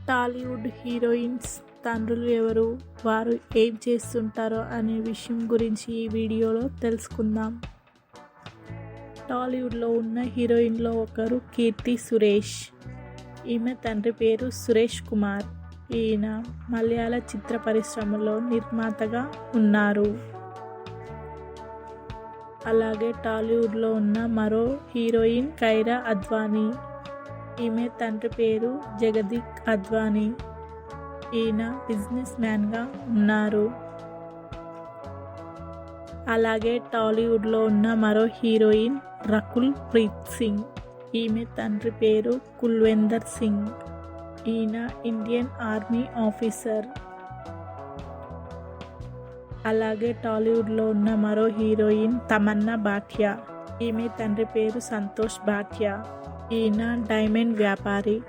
Tollywood heroines తండ్రులు ఎవరు, వారు ఏం చేస్తుంటారో అనే విషయం గురించి ఈ వీడియోలో తెలుసుకుందాం. టాలీవుడ్లో ఉన్న హీరోయిన్లో ఒకరు కీర్తి సురేష్. ఈమె తండ్రి పేరు సురేష్ కుమార్. ఈయన మలయాళ చిత్ర పరిశ్రమలో నిర్మాతగా ఉన్నారు. అలాగే టాలీవుడ్లో ఉన్న మరో హీరోయిన్ కైరా అద్వానీ. ఈమె తండ్రి పేరు జగదీక్ అద్వానీ. ఈయన బిజినెస్ మ్యాన్గా ఉన్నారు. అలాగే టాలీవుడ్లో ఉన్న మరో హీరోయిన్ రకుల్ ప్రీత్ సింగ్. ఈమె తండ్రి పేరు కుల్వేందర్ సింగ్. ఈయన ఇండియన్ ఆర్మీ ఆఫీసర్. అలాగే టాలీవుడ్లో ఉన్న మరో హీరోయిన్ తమన్నా భాటియా. ఈమె తండ్రి పేరు సంతోష్ భాటియా. ఈయన డైమండ్ వ్యాపారి.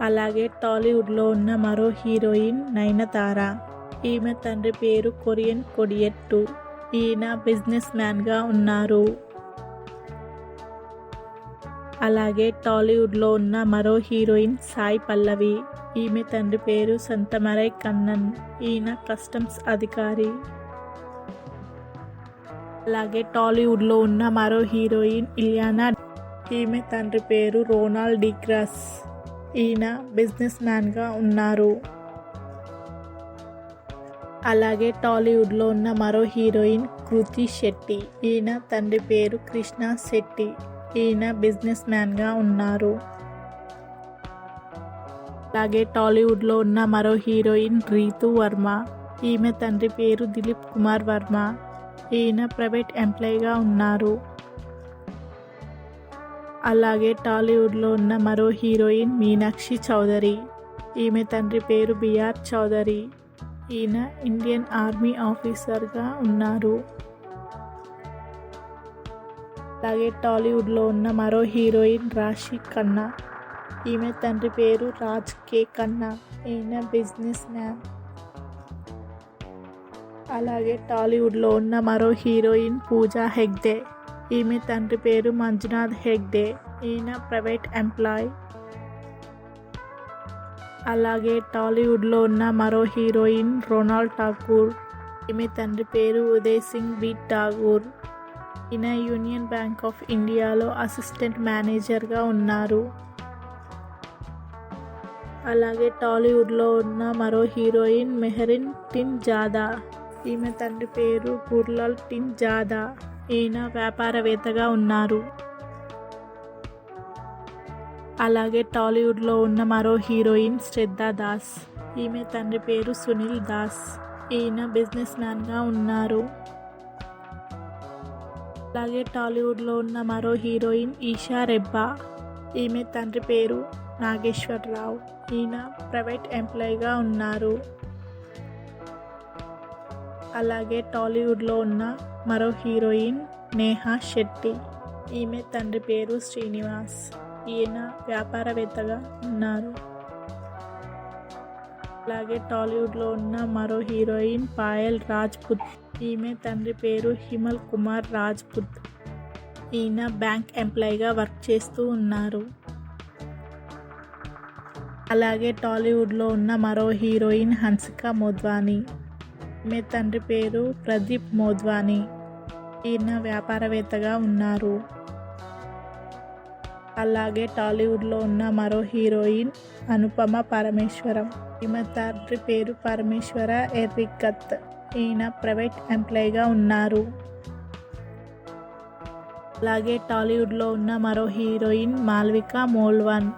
అలాగే టాలీవుడ్లో ఉన్న మరో హీరోయిన్ నయనతార. ఈమె తండ్రి పేరు కొరియన్ కొడియెట్టు. ఈయన బిజినెస్ మ్యాన్గా ఉన్నారు. అలాగే టాలీవుడ్లో ఉన్న మరో హీరోయిన్ సాయి పల్లవి. ఈమె తండ్రి పేరు సంతమరై కన్నన్. ఈయన కస్టమ్స్ అధికారి. అలాగే టాలీవుడ్లో ఉన్న మరో హీరోయిన్ ఇలియానా. ఈమె తండ్రి పేరు రోనాల్డ్ డిగ్రాస్. ఈయన బిజినెస్ మ్యాన్గా ఉన్నారు. అలాగే టాలీవుడ్లో ఉన్న మరో హీరోయిన్ కృతి శెట్టి. ఈయన తండ్రి పేరు కృష్ణ శెట్టి. ఈయన బిజినెస్ మ్యాన్గా ఉన్నారు. అలాగే టాలీవుడ్లో ఉన్న మరో హీరోయిన్ రీతు వర్మ. ఈమె తండ్రి పేరు దిలీప్ కుమార్ వర్మ. ఈయన ప్రైవేట్ ఎంప్లాయీగా ఉన్నారు. అలాగే టాలీవుడ్లో ఉన్న మరో హీరోయిన్ మీనాక్షి చౌదరి. ఈమె తండ్రి పేరు బిఆర్ చౌదరి. ఈయన ఇండియన్ ఆర్మీ ఆఫీసర్గా ఉన్నారు. అలాగే టాలీవుడ్లో ఉన్న మరో హీరోయిన్ రాశి ఖన్నా. ఈమె తండ్రి పేరు రాజ్ కే ఖన్నా. ఈయన బిజినెస్ మ్యాన్. అలాగే టాలీవుడ్లో ఉన్న మరో హీరోయిన్ పూజా హెగ్డే. ఈమె తండ్రి పేరు మంజునాథ్ హెగ్డే. ఈయన ప్రైవేట్ ఎంప్లాయ్. అలాగే టాలీవుడ్లో ఉన్న మరో హీరోయిన్ రోనాల్డ్ ఠాకూర్. ఈమె తండ్రి పేరు ఉదయ్ సింగ్ బి ఠాకూర్. ఈయన యూనియన్ బ్యాంక్ ఆఫ్ ఇండియాలో అసిస్టెంట్ మేనేజర్గా ఉన్నారు. అలాగే టాలీవుడ్లో ఉన్న మరో హీరోయిన్ మెహరిన్ టిన్ జాదా. ఈమె తండ్రి పేరు గుర్లాల్ టిన్ జాదా. ఈయన వ్యాపారవేత్తగా ఉన్నారు. అలాగే టాలీవుడ్లో ఉన్న మరో హీరోయిన్ శ్రద్ధా దాస్. ఈమె తండ్రి పేరు సునీల్ దాస్. ఈయన బిజినెస్ మ్యాన్గా ఉన్నారు. అలాగే టాలీవుడ్లో ఉన్న మరో హీరోయిన్ ఈషా రెబ్బా. ఈమె తండ్రి పేరు నాగేశ్వరరావు. ఈయన ప్రైవేట్ ఎంప్లాయీగా ఉన్నారు. అలాగే టాలీవుడ్లో ఉన్న మరో హీరోయిన్ నేహా శెట్టి. ఈమె తండ్రి పేరు శ్రీనివాస్. ఈయన వ్యాపారవేత్తగా ఉన్నారు. అలాగే టాలీవుడ్లో ఉన్న మరో హీరోయిన్ పాయల్ రాజ్పుత్. ఈమె తండ్రి పేరు హిమల్ కుమార్ రాజ్పుత్. ఈయన బ్యాంక్ ఎంప్లాయీగా వర్క్ చేస్తూ ఉన్నారు. అలాగే టాలీవుడ్లో ఉన్న మరో హీరోయిన్ హన్సిక మోద్వానీ. ఈమె తండ్రి పేరు ప్రదీప్ మోద్వానీ. ఈయన వ్యాపారవేత్తగా ఉన్నారు. అలాగే టాలీవుడ్లో ఉన్న మరో హీరోయిన్ అనుపమ పరమేశ్వరం. ఈమె తండ్రి పేరు పరమేశ్వర ఎర్రికత్. ఈయన ప్రైవేట్ ఎంప్లాయీగా ఉన్నారు. అలాగే టాలీవుడ్లో ఉన్న మరో హీరోయిన్ మాల్విక మోల్వన్.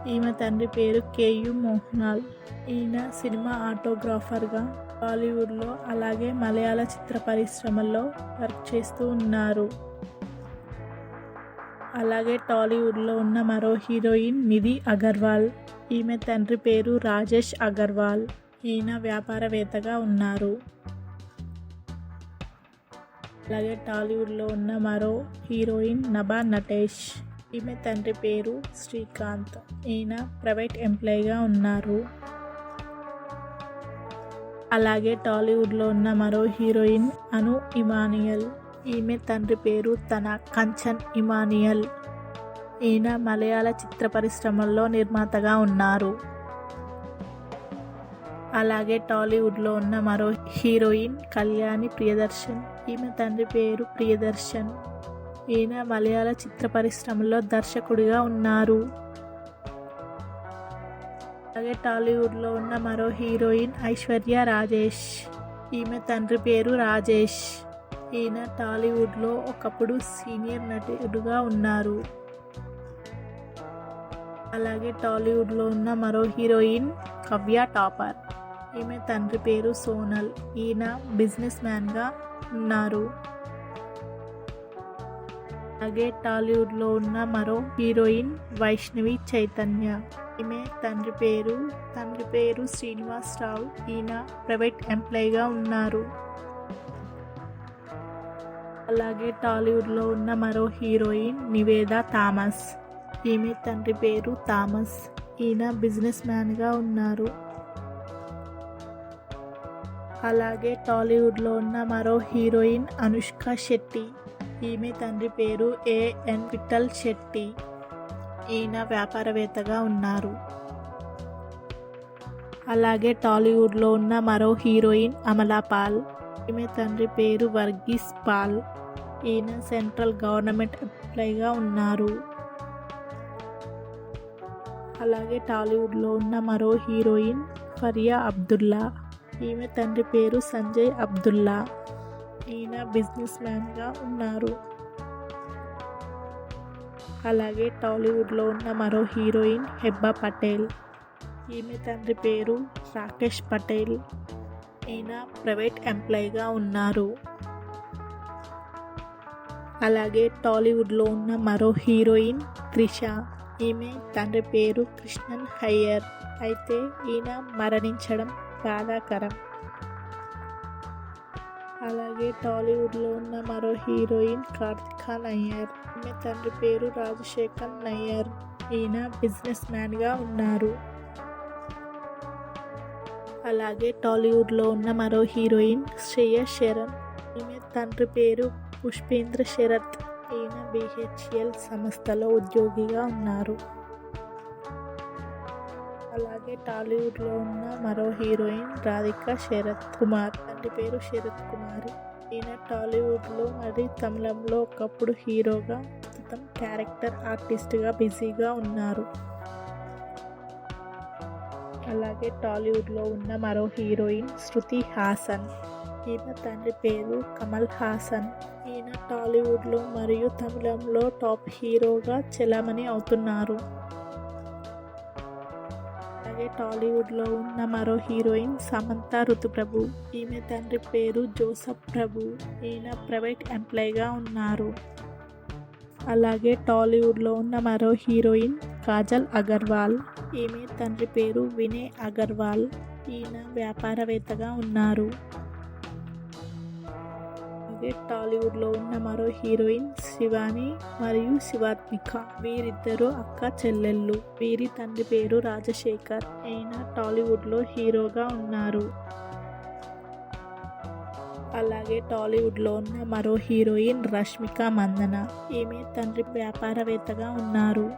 ఈమె తండ్రి పేరు కేయు మోహనాల్. ఈయన సినిమా ఆటోగ్రాఫర్గా టాలీవుడ్లో అలాగే మలయాళ చిత్ర పరిశ్రమల్లో వర్క్ చేస్తూ ఉన్నారు. అలాగే టాలీవుడ్లో ఉన్న మరో హీరోయిన్ నిధి అగర్వాల్. ఈమె తండ్రి పేరు రాజేష్ అగర్వాల్. ఈయన వ్యాపారవేత్తగా ఉన్నారు. అలాగే టాలీవుడ్లో ఉన్న మరో హీరోయిన్ నభా నటేష్. ఈమె తండ్రి పేరు శ్రీకాంత్. ఈయన ప్రైవేట్ ఎంప్లాయీగా ఉన్నారు. అలాగే టాలీవుడ్లో ఉన్న మరో హీరోయిన్ అను ఇమానియల్. ఈమె తండ్రి పేరు తన కంచన్ ఇమానియల్. ఈయన మలయాళ చిత్ర పరిశ్రమల్లో నిర్మాతగా ఉన్నారు. అలాగే టాలీవుడ్లో ఉన్న మరో హీరోయిన్ కళ్యాణి ప్రియదర్శన్. ఈమె తండ్రి పేరు ప్రియదర్శన్. ఈయన మలయాళ చిత్ర పరిశ్రమలో దర్శకుడిగా ఉన్నారు. అలాగే టాలీవుడ్లో ఉన్న మరో హీరోయిన్ ఐశ్వర్య రాజేష్. ఈమె తండ్రి పేరు రాజేష్. ఈయన టాలీవుడ్లో ఒకప్పుడు సీనియర్ నటుడుగా ఉన్నారు. అలాగే టాలీవుడ్లో ఉన్న మరో హీరోయిన్ కవ్య టాపర్. ఈమె తండ్రి పేరు సోనల్. ఈయన బిజినెస్ మ్యాన్గా ఉన్నారు. అలాగే టాలీవుడ్లో ఉన్న మరో హీరోయిన్ వైష్ణవి చైతన్య. ఈమె తండ్రి పేరు శ్రీనివాసరావు. ఈయన ప్రైవేట్ ఎంప్లాయీగా ఉన్నారు. అలాగే టాలీవుడ్లో ఉన్న మరో హీరోయిన్ నివేదా థామస్. ఈమె తండ్రి పేరు థామస్. ఈయన బిజినెస్ మ్యాన్గా ఉన్నారు. అలాగే టాలీవుడ్లో ఉన్న మరో హీరోయిన్ అనుష్క శెట్టి. ఈమె తండ్రి పేరు ఏఎన్ విఠల్ శెట్టి. ఈయన వ్యాపారవేత్తగా ఉన్నారు. అలాగే టాలీవుడ్లో ఉన్న మరో హీరోయిన్ అమలా పాల్. ఈమె తండ్రి పేరు వర్గీస్ పాల్. ఈయన సెంట్రల్ గవర్నమెంట్ ఎంప్లాయీగా ఉన్నారు. అలాగే టాలీవుడ్లో ఉన్న మరో హీరోయిన్ ఫరియా అబ్దుల్లా. ఈమె తండ్రి పేరు సంజయ్ అబ్దుల్లా. ఈయన బిజినెస్ మ్యాన్గా ఉన్నారు. అలాగే టాలీవుడ్లో ఉన్న మరో హీరోయిన్ హెబ్బా పటేల్. ఈమె తండ్రి పేరు రాకేష్ పటేల్. ఈయన ప్రైవేట్ ఎంప్లాయీగా ఉన్నారు. అలాగే టాలీవుడ్లో ఉన్న మరో హీరోయిన్ త్రిష. ఈమె తండ్రి పేరు కృష్ణన్ హయ్యర్. అయితే ఈయన మరణించడం బాధాకరం. అలాగే టాలీవుడ్లో ఉన్న మరో హీరోయిన్ కార్తిక నయ్యర్. ఈమె తండ్రి పేరు రాజశేఖర్ నయ్యర్. ఈయన బిజినెస్ మ్యాన్గా ఉన్నారు. అలాగే టాలీవుడ్లో ఉన్న మరో హీరోయిన్ శ్రేయ శరణ్. ఈమె తండ్రి పేరు పుష్పేంద్ర శరత్. ఈయన బిహెచ్ఎల్ సంస్థలో ఉద్యోగిగా ఉన్నారు. అలాగే టాలీవుడ్లో ఉన్న మరో హీరోయిన్ రాధికా శరత్ కుమార్. తండ్రి పేరు శరత్ కుమారి. ఈయన టాలీవుడ్లో మరియు తమిళంలో ఒకప్పుడు హీరోగా, ప్రస్తుతం క్యారెక్టర్ ఆర్టిస్ట్గా బిజీగా ఉన్నారు. అలాగే టాలీవుడ్లో ఉన్న మరో హీరోయిన్ శృతి హాసన్. ఈమె తండ్రి పేరు కమల్ హాసన్. ఈయన టాలీవుడ్లో మరియు తమిళంలో టాప్ హీరోగా చెలామణి అవుతున్నారు. అలాగే టాలీవుడ్లో ఉన్న మరో హీరోయిన్ సమంత ఋతుప్రభు. ఈమె తండ్రి పేరు జోసఫ్ ప్రభు. ఈయన ప్రైవేట్ ఎంప్లాయీగా ఉన్నారు. అలాగే టాలీవుడ్లో ఉన్న మరో హీరోయిన్ కాజల్ అగర్వాల్. ఈమె తండ్రి పేరు వినయ్ అగర్వాల్. ఈయన వ్యాపారవేత్తగా ఉన్నారు. అలాగే టాలీవుడ్లో ఉన్న మరో హీరోయిన్ శివాని మరియు శివాత్మిక. వీరిద్దరూ అక్క చెల్లెళ్ళు. వీరి తండ్రి పేరు రాజశేఖర్. ఈయన టాలీవుడ్లో హీరోగా ఉన్నారు. అలాగే టాలీవుడ్లో ఉన్న మరో హీరోయిన్ రష్మిక మందన. ఈమె తండ్రి వ్యాపారవేత్తగా ఉన్నారు.